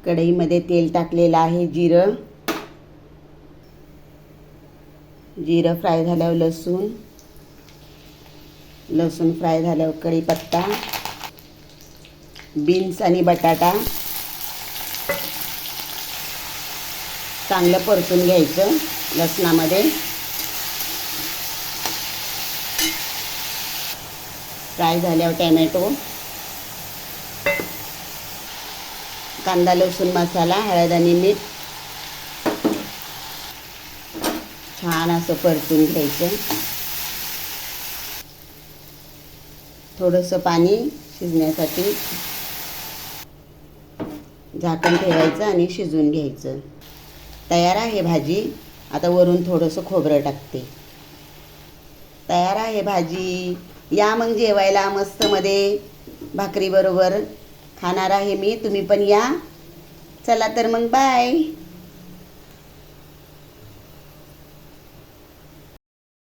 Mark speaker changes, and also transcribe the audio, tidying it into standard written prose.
Speaker 1: कढईमध्ये तेल टाकलेलं आहे. जिरं फ्राय झाल्यावर लसूण फ्राय झाल्यावर कढीपत्ता, बीन्स आणि बटाटा चांगलं परतून घ्यायचं लसणामध्ये. फ्राय झाल्यावर टॅमॅटो, कांदा लसूण मसाला, हळद आणि मीठ छान असं परतून घ्यायचं. थोडंसं पाणी शिजण्यासाठी झाकण ठेवायचं आणि शिजवून घ्यायचं. तयार आहे भाजी. आता वरून थोडंसं खोबरं टाकते. तयार आहे भाजी. या मग जेवायला मस्तमध्ये भाकरीबरोबर खाणार आहे मी. तुम्ही पण या. चला तर मग बाय.